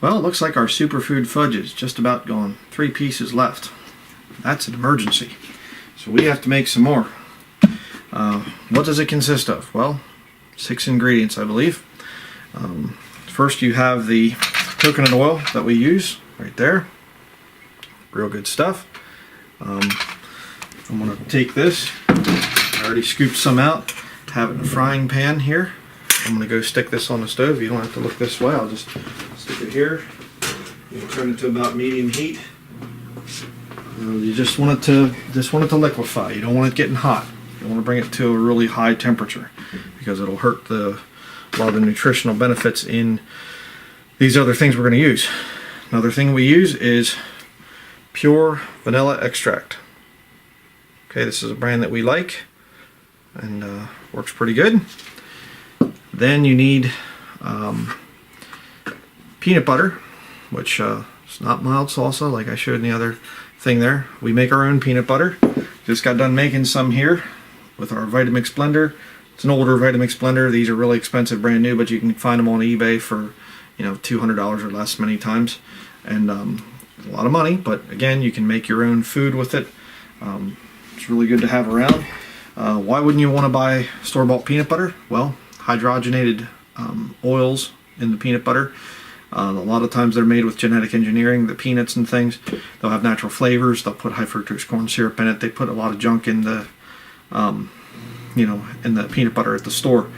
Well, it looks like our Superfood fudge is just about gone. 3 pieces left. That's an emergency. So we have to make some more. What does it consist of? Well, 6 ingredients, I believe. First you have the coconut oil that we use right there. Real good stuff. I'm going to take this. I already scooped some out. Have it in a frying pan here. I'm going to go stick this on the stove. You don't have to look this way. I'll just stick it here. You can turn it to about medium heat. You just want it to liquefy. You don't want it getting hot. You want to bring it to a really high temperature because it'll hurt a lot of the nutritional benefits in these other things we're going to use. Another thing we use is pure vanilla extract. Okay, this is a brand that we like and works pretty good. Then you need peanut butter, which is not mild salsa like I showed in the other thing there. We make our own peanut butter. Just got done making some here with our Vitamix blender. It's an older Vitamix blender. These are really expensive, brand new, but you can find them on eBay for, you know, $200 or less many times, and a lot of money. But again, you can make your own food with it. It's really good to have around. Why wouldn't you want to buy store-bought peanut butter? Well, hydrogenated oils in the peanut butter. A lot of times they're made with genetic engineering, the peanuts and things. They'll have natural flavors. They'll put high fructose corn syrup in it. They put a lot of junk in the, in the peanut butter at the store.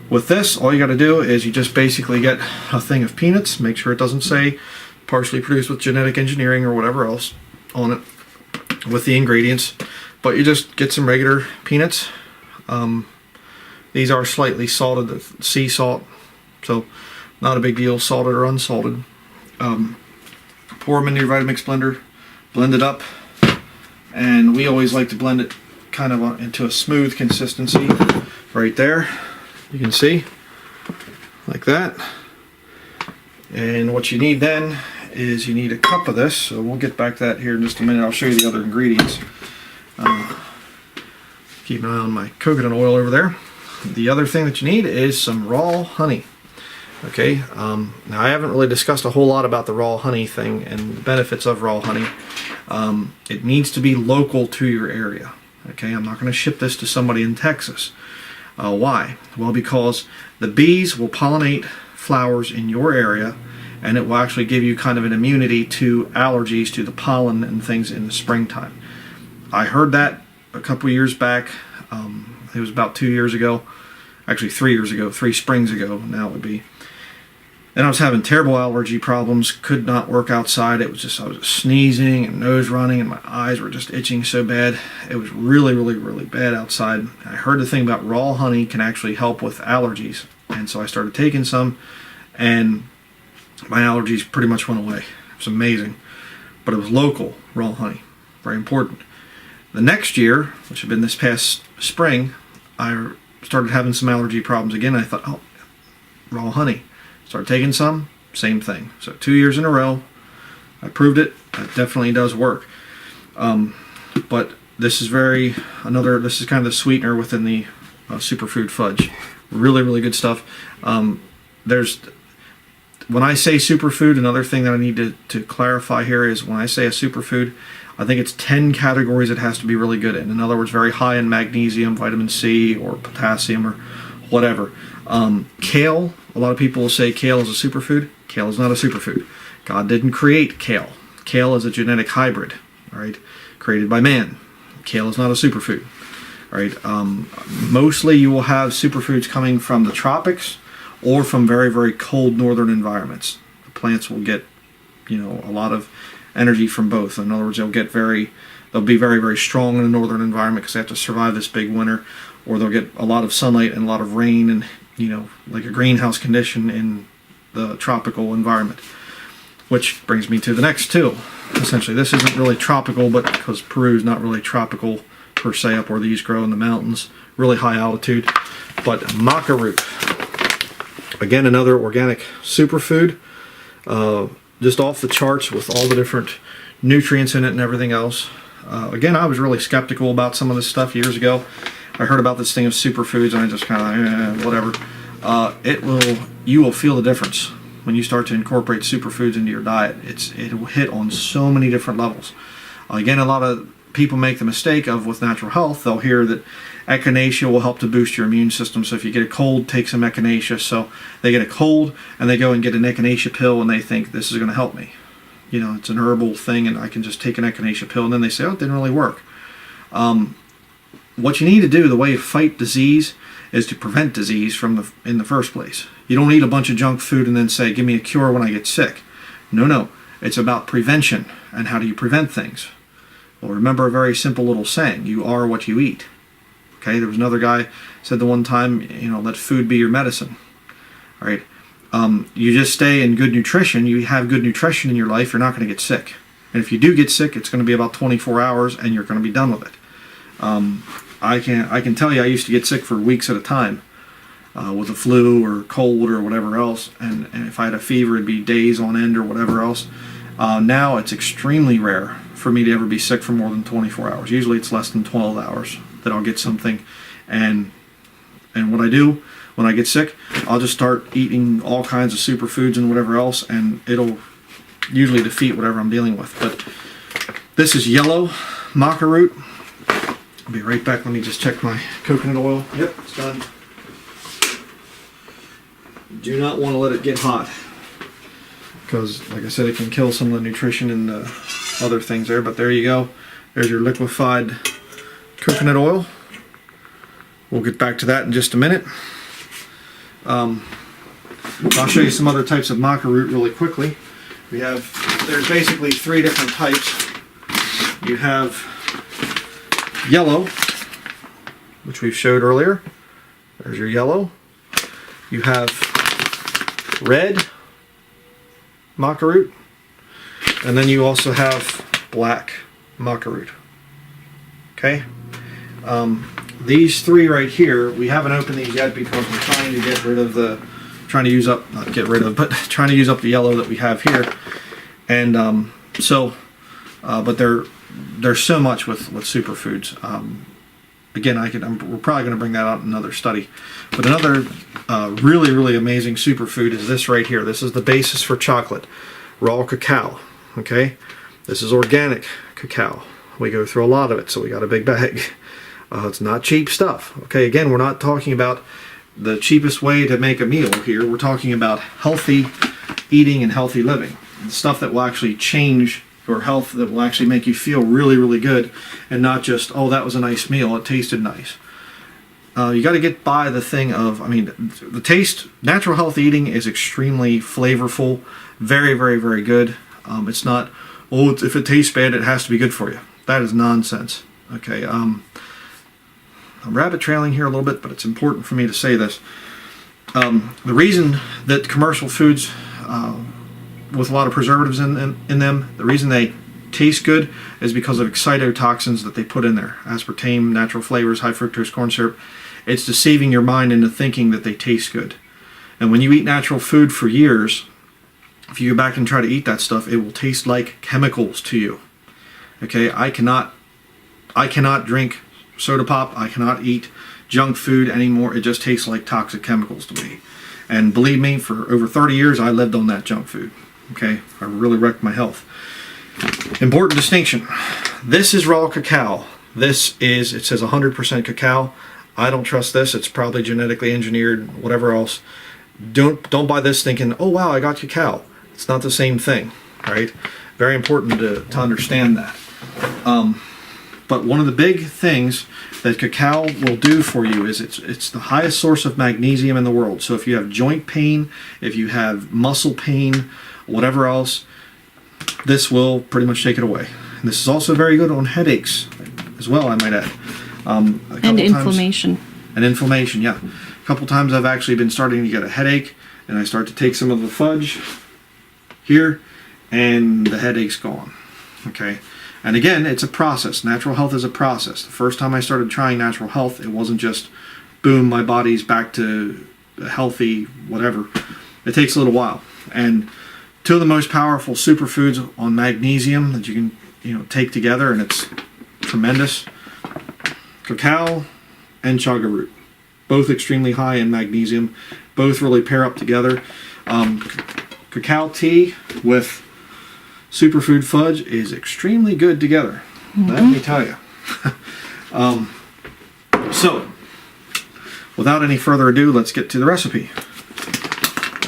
With this, all you got to do is you just basically get a thing of peanuts. Make sure it doesn't say partially produced with genetic engineering or whatever else on it with the ingredients. But you just get some regular peanuts. These are slightly salted, sea salt, so not a big deal, salted or unsalted. Pour them into your Vitamix blender, blend it up, and we always like to blend it kind of into a smooth consistency right there. You can see, like that. And what you need then is you need a cup of this, so we'll get back to that here in just a minute. I'll show you the other ingredients. Keep an eye on my coconut oil over there. The other thing that you need is some raw honey. Okay, now I haven't really discussed a whole lot about the raw honey thing and the benefits of raw honey. It needs to be local to your area. Okay, I'm not going to ship this to somebody in Texas. Why? Well, because the bees will pollinate flowers in your area, and it will actually give you kind of an immunity to allergies to the pollen and things in the springtime. I heard that a couple years back. It was about 2 years ago, actually 3 years ago, 3 springs ago now it would be. And I was having terrible allergy problems, could not work outside. It was just, I was sneezing and nose running and my eyes were just itching so bad. It was really, really, really bad outside. I heard the thing about raw honey can actually help with allergies. And so I started taking some and my allergies pretty much went away. It was amazing. But it was local raw honey, very important. The next year, which had been this past spring, I started having some allergy problems again. I thought, oh, raw honey. Started taking some, same thing. So 2 years in a row, I proved it. It definitely does work. But this is this is kind of the sweetener within the Superfood fudge. Really, really good stuff. When I say superfood, another thing that I need to clarify here is when I say a superfood, I think it's 10 categories it has to be really good in. In other words, very high in magnesium, vitamin C, or potassium, or whatever. Kale, a lot of people will say kale is a superfood. Kale is not a superfood. God didn't create kale. Kale is a genetic hybrid, all right, created by man. Kale is not a superfood. All right. Mostly you will have superfoods coming from the tropics or from very, very cold northern environments. The plants will get, a lot of energy from both. In other words, they'll be very, very strong in a northern environment because they have to survive this big winter, or they'll get a lot of sunlight and a lot of rain and, like a greenhouse condition in the tropical environment. Which brings me to the next two. Essentially, this isn't really tropical, but because Peru is not really tropical per se, up where these grow in the mountains, really high altitude. But maca root, again, another organic superfood, just off the charts with all the different nutrients in it and everything else. Again, I was really skeptical about some of this stuff years ago. I heard about this thing of superfoods and I just kind of, whatever. You will feel the difference. when you start to incorporate superfoods into your diet. It will hit on so many different levels. Again, a lot of people make the mistake of, with natural health, they'll hear that echinacea will help to boost your immune system. So if you get a cold, take some echinacea. So they get a cold and they go and get an echinacea pill and they think this is going to help me. You know, it's an herbal thing and I can just take an echinacea pill, and then they say, oh, it didn't really work. What you need to do, the way to fight disease, is to prevent disease in the first place. You don't eat a bunch of junk food and then say, give me a cure when I get sick. No. It's about prevention. And how do you prevent things? Well, remember a very simple little saying: you are what you eat. Okay, there was another guy said the one time, you know, let food be your medicine. All right. You just stay in good nutrition. You have good nutrition in your life, you're not going to get sick. And if you do get sick, it's going to be about 24 hours and you're going to be done with it. I can tell you, I used to get sick for weeks at a time with a flu or cold or whatever else. And if I had a fever, it'd be days on end or whatever else. Now it's extremely rare for me to ever be sick for more than 24 hours. Usually it's less than 12 hours that I'll get something. And what I do when I get sick, I'll just start eating all kinds of superfoods and whatever else, and it'll usually defeat whatever I'm dealing with. But this is yellow maca root. I'll be right back. Let me just check my coconut oil. Yep, it's done. Do not want to let it get hot, because like I said, it can kill some of the nutrition and the other things there. But there you go. There's your liquefied coconut oil. We'll get back to that in just a minute. I'll show you some other types of maca root really quickly. There's basically 3 different types. You have yellow, which we showed earlier. There's your yellow. You have red maca root, and then you also have black maca root. Okay. These 3 right here, we haven't opened these yet because we're trying to get rid of trying to use up the yellow that we have here. And but there's so much with superfoods. Again, we're probably going to bring that out in another study. But another really, really amazing superfood is this right here. This is the basis for chocolate, raw cacao. Okay, this is organic cacao. We go through a lot of it, so we got a big bag. It's not cheap stuff. Okay, again, we're not talking about the cheapest way to make a meal here. We're talking about healthy eating and healthy living. And stuff that will actually change your health, that will actually make you feel really, really good, and not just, oh, that was a nice meal, it tasted nice. You got to get by the thing of, the taste. Natural health eating is extremely flavorful, very, very, very good. It's not, oh, if it tastes bad, it has to be good for you. That is nonsense. Okay, I'm rabbit trailing here a little bit, but it's important for me to say this. The reason that commercial foods with a lot of preservatives in them, the reason they taste good is because of excitotoxins that they put in there. Aspartame, natural flavors, high fructose corn syrup. It's deceiving your mind into thinking that they taste good. And when you eat natural food for years, if you go back and try to eat that stuff, it will taste like chemicals to you. Okay, I cannot drink soda pop. I cannot eat junk food anymore. It just tastes like toxic chemicals to me. And believe me, for over 30 years, I lived on that junk food. Okay, I really wrecked my health. Important distinction. This is raw cacao. It says 100% cacao. I don't trust this. It's probably genetically engineered, whatever else. Don't buy this thinking, oh wow, I got cacao. It's not the same thing, right? Very important to understand that. But one of the big things that cacao will do for you is it's the highest source of magnesium in the world. So if you have joint pain, if you have muscle pain, whatever else, this will pretty much take it away. And this is also very good on headaches as well, I might add. And inflammation. And inflammation, yeah. A couple times I've actually been starting to get a headache, and I start to take some of the fudge here, and the headache's gone. Okay. And again, it's a process. Natural health is a process. The first time I started trying natural health, it wasn't just, boom, my body's back to healthy, whatever. It takes a little while. And 2 of the most powerful superfoods on magnesium that you can take together, and it's tremendous, cacao and chaga root. Both extremely high in magnesium. Both really pair up together. cacao tea with Superfood fudge is extremely good together. Let me tell you. So, without any further ado, let's get to the recipe.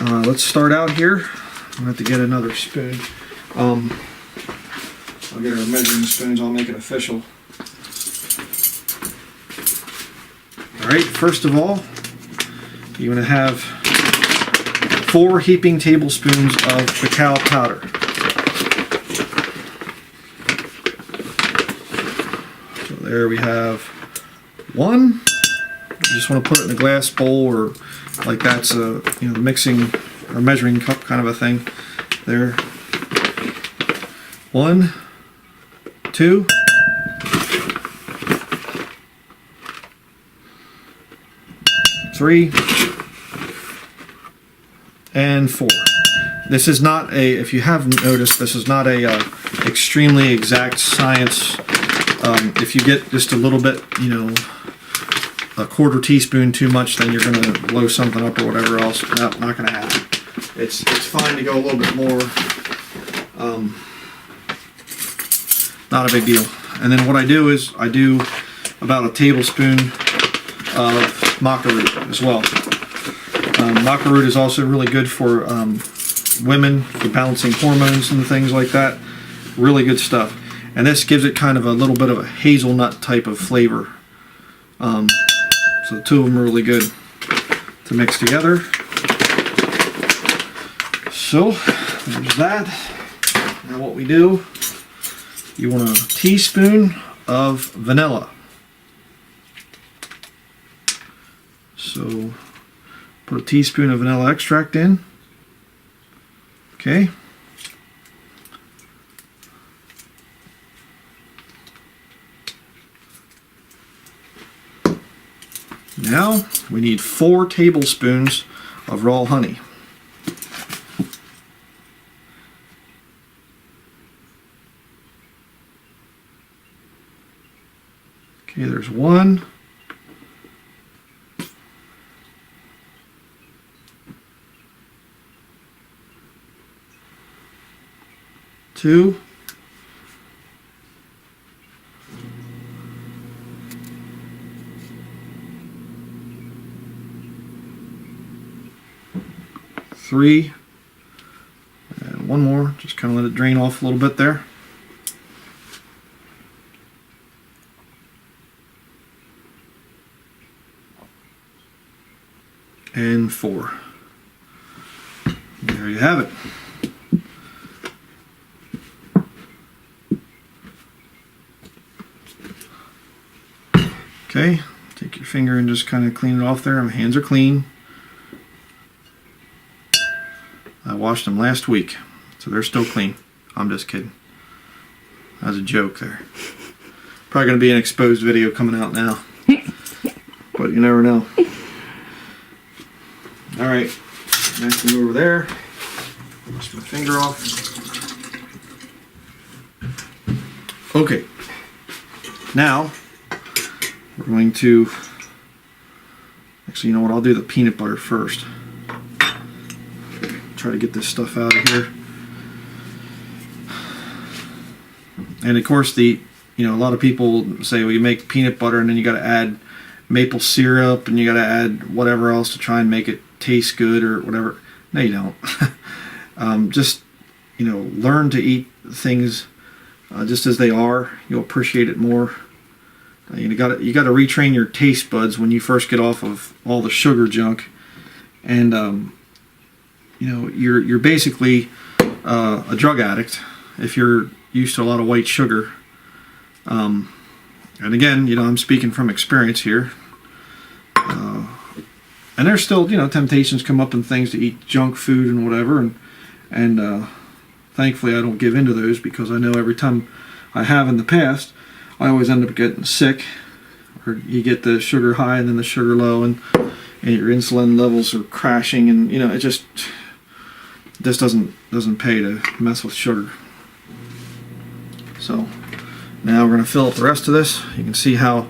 Let's start out here. I'm going to have to get another spoon. I'll get our measuring spoons. I'll make it official. Alright, first of all, you're going to have 4 heaping tablespoons of cacao powder. So there we have 1. You just want to put it in a glass bowl, or like that's a the mixing or measuring cup kind of a thing. There. 1, 2, 3, and 4. This is not a, if you haven't noticed, this is not a extremely exact science. If you get just a little bit, a 1/4 teaspoon too much, then you're going to blow something up or whatever else. No, not going to happen. It's fine to go a little bit more. Not a big deal. And then what I do is I do about a tablespoon of maca root as well. Maca root is also really good for women, for balancing hormones and things like that. Really good stuff. And this gives it kind of a little bit of a hazelnut type of flavor. So the two of them are really good to mix together. So there's that. Now what we do, you want a teaspoon of vanilla. So put a teaspoon of vanilla extract in. Okay. Now we need 4 tablespoons of raw honey. Okay, there's 1. 2. 3. And 1 more. Just kind of let it drain off a little bit there. And 4. There you have it. Okay, take your finger and just kind of clean it off there. My hands are clean. I washed them last week, so they're still clean. I'm just kidding. That was a joke there. Probably going to be an exposed video coming out now. But you never know. Alright, next thing over there. Wash my finger off. Okay. Now, we're going to, actually, you know what, I'll do the peanut butter first. Try to get this stuff out of here. And of course, a lot of people say, well, you make peanut butter and then you got to add maple syrup and you got to add whatever else to try and make it taste good or whatever. No, you don't. Just, learn to eat things just as they are. You'll appreciate it more. You got to retrain your taste buds when you first get off of all the sugar junk, and you're basically a drug addict if you're used to a lot of white sugar. And again, I'm speaking from experience here. And there's still, temptations come up and things to eat junk food and whatever, and thankfully I don't give in to those, because I know every time I have in the past, I always end up getting sick, or you get the sugar high and then the sugar low, and your insulin levels are crashing, and it just doesn't pay to mess with sugar. So now we're going to fill up the rest of this. You can see how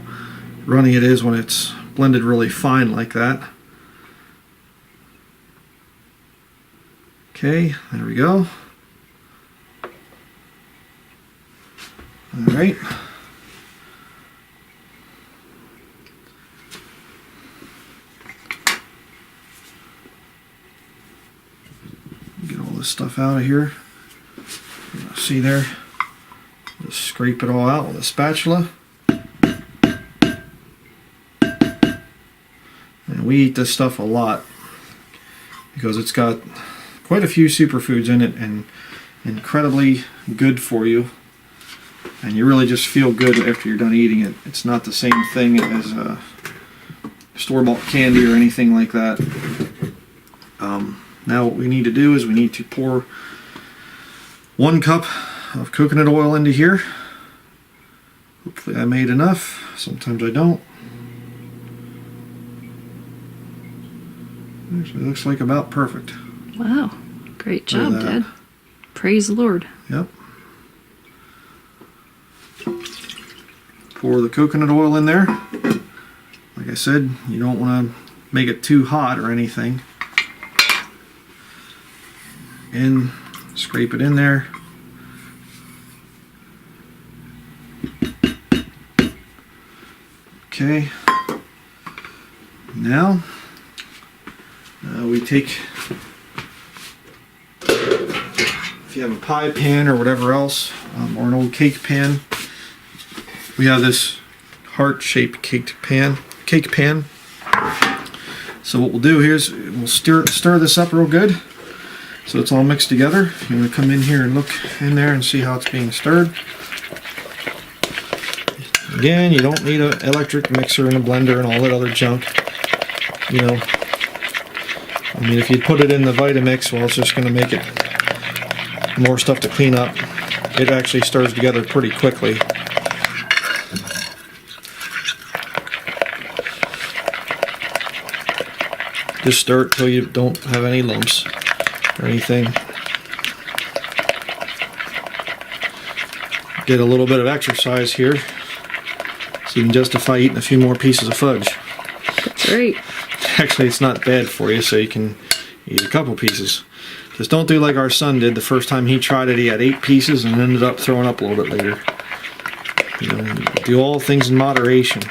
runny it is when it's blended really fine like that. Okay, there we go. All right. Get all this stuff out of here. See there? Just scrape it all out with a spatula. And we eat this stuff a lot because it's got quite a few superfoods in it and incredibly good for you. And you really just feel good after you're done eating it. It's not the same thing as store-bought candy or anything like that. Now what we need to do is we need to pour 1 cup of coconut oil into here. Hopefully I made enough. Sometimes I don't. Actually, it looks like about perfect. Wow. Great job, Dad. Praise the Lord. Yep. Pour the coconut oil in there. Like I said, you don't want to make it too hot or anything. And scrape it in there. Okay. Now we take, if you have a pie pan or whatever else, or an old cake pan, we have this heart-shaped cake pan. So what we'll do here is we'll stir this up real good, so it's all mixed together. You want to come in here and look in there and see how it's being stirred. Again, you don't need an electric mixer and a blender and all that other junk. You know, I mean, if you put it in the Vitamix, well, it's just going to make it more stuff to clean up. It actually stirs together pretty quickly. Just stir it till you don't have any lumps or anything. Get a little bit of exercise here so you can justify eating a few more pieces of fudge. That's right. Actually, it's not bad for you, so you can eat a couple pieces. Just don't do like our son did. The first time he tried it, he had 8 pieces and ended up throwing up a little bit later. You know, do all things in moderation.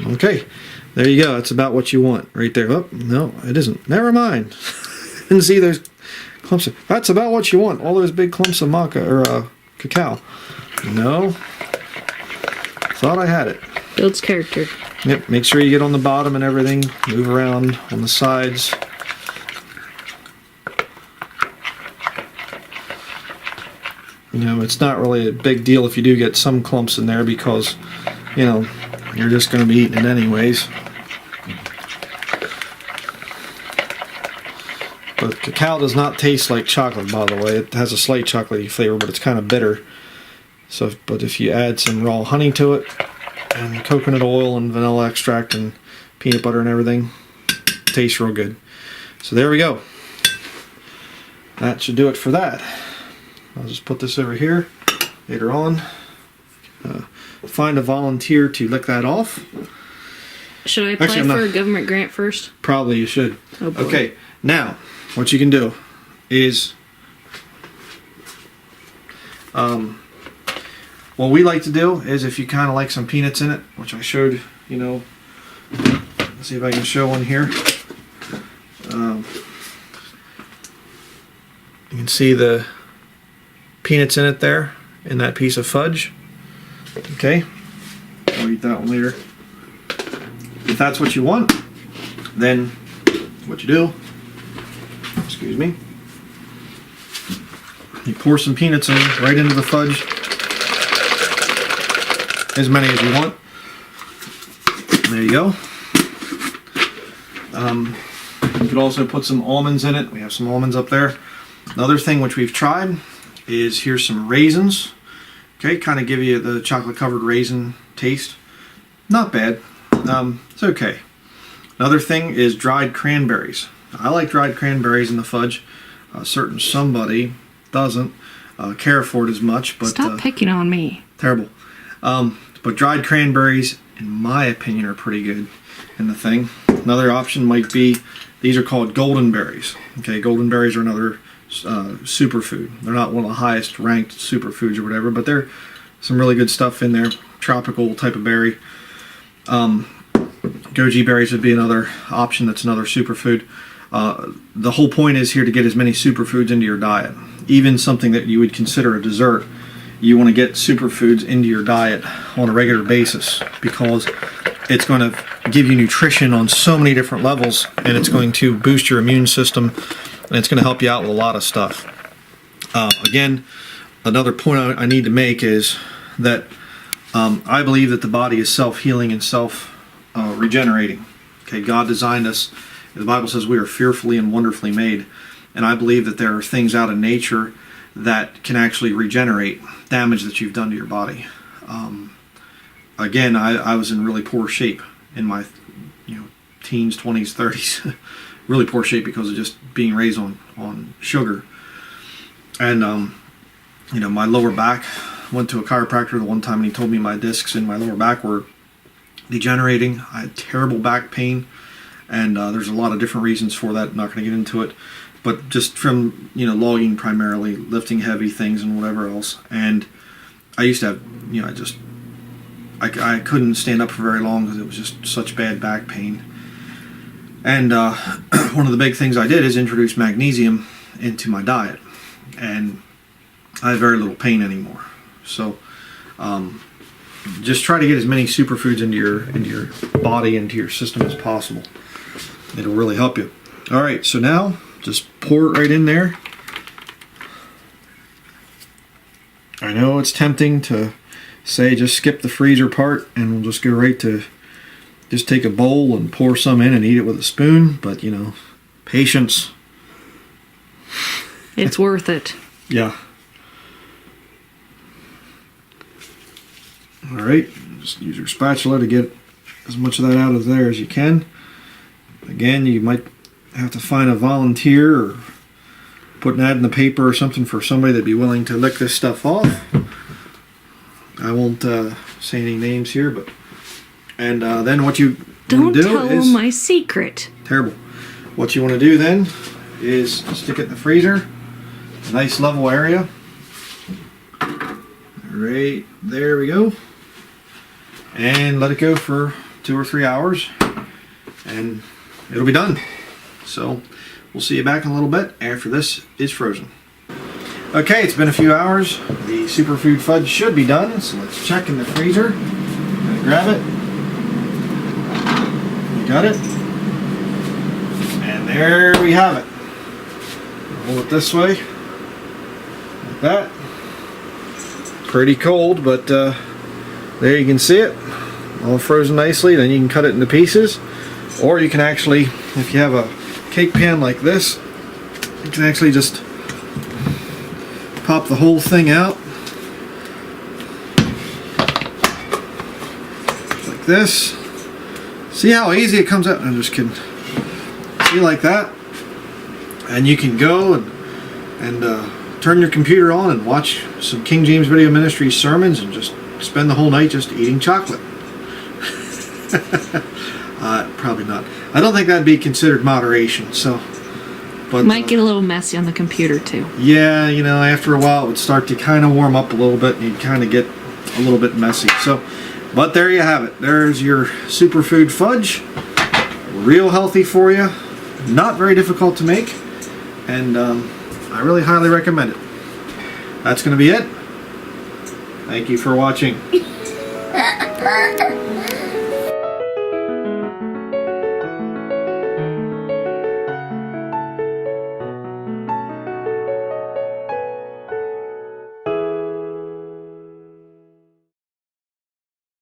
Okay, there you go. That's about what you want right there. Oh, no, it isn't. Never mind. And see, there's clumps of... That's about what you want. All those big clumps of maca or cacao. No. Thought I had it. Builds character. Yep, make sure you get on the bottom and everything. Move around on the sides. You know, it's not really a big deal if you do get some clumps in there because, you know, you're just going to be eating it anyways. But cacao does not taste like chocolate, by the way. It has a slight chocolatey flavor, but it's kind of bitter. So, but if you add some raw honey to it, and coconut oil and vanilla extract and peanut butter and everything, it tastes real good. So there we go. That should do it for that. I'll just put this over here later on. Find a volunteer to lick that off. Should I apply for a government grant first? Probably you should. Oh boy. Okay, now what you can do is what we like to do is, if you kind of like some peanuts in it, which I showed, you know, let's see if I can show one here. You can see the peanuts in it there, in that piece of fudge. Okay, I'll eat that one later. If that's what you want, then what you do, excuse me, you pour some peanuts in right into the fudge, as many as you want. There you go. You could also put some almonds in it. We have some almonds up there. Another thing which we've tried is, here's some raisins. Okay, kind of give you the chocolate covered raisin taste. Not bad. It's okay. Another thing is dried cranberries. I like dried cranberries in the fudge. Certain somebody doesn't care for it as much. But stop picking on me. Terrible. But dried cranberries, in my opinion, are pretty good in the thing. Another option might be These are called golden berries. Okay, golden berries are another superfood. They're not one of the highest ranked superfoods or whatever, but they're some really good stuff in there. Tropical type of berry. Goji berries would be another option. That's another superfood. The whole point is here to get as many superfoods into your diet. Even something that you would consider a dessert, you want to get superfoods into your diet on a regular basis, because it's going to give you nutrition on so many different levels, and it's going to boost your immune system, and it's going to help you out with a lot of stuff. Again, another point I need to make is that I believe that the body is self-healing and self-regenerating. Okay, God designed us. The Bible says we are fearfully and wonderfully made, and I believe that there are things out in nature that can actually regenerate damage that you've done to your body. Again, I was in really poor shape in my teens, 20s, 30s. Really poor shape because of just being raised on sugar. And my lower back, went to a chiropractor the one time, and he told me my discs in my lower back were degenerating. I had terrible back pain, and there's a lot of different reasons for that. I'm not going to get into it, but just from logging primarily, lifting heavy things and whatever else. And I used to have I couldn't stand up for very long because it was just such bad back pain. And one of the big things I did is introduce magnesium into my diet, and I have very little pain anymore. So just try to get as many superfoods into your body, into your system as possible. It'll really help you. All right, so now just pour it right in there. I know it's tempting to say just skip the freezer part and we'll just go right to just take a bowl and pour some in and eat it with a spoon, but patience. It's worth it. Yeah. All right, just use your spatula to get as much of that out of there as you can. Again, you might have to find a volunteer or put an ad in the paper or something for somebody that'd be willing to lick this stuff off. I won't say any names here, but then what you Don't do tell is them my secret. terrible. What you want to do then is stick it in the freezer, nice level area. Right there we go, and let it go for 2 or 3 hours, and it'll be done. So we'll see you back in a little bit after this is frozen. Okay, it's been a few hours. The Superfood Fudge should be done, so let's check in the freezer. Grab it. You got it? And there we have it. Hold it this way, like that. Pretty cold, but there you can see it, all frozen nicely. Then you can cut it into pieces, or you can actually, if you have a cake pan like this, you can actually just pop the whole thing out like this. See how easy it comes out? I'm just kidding. See, like that, and you can go and turn your computer on and watch some King James Video Ministries sermons and just spend the whole night just eating chocolate. Probably not. I don't think that'd be considered moderation. So, but Might get a little messy on the computer too. yeah, after a while it would start to kind of warm up a little bit, and you'd kind of get a little bit messy. So, but there you have it. There's your Superfood Fudge. Real healthy for you. Not very difficult to make, and I really highly recommend it. That's going to be it. Thank you for watching.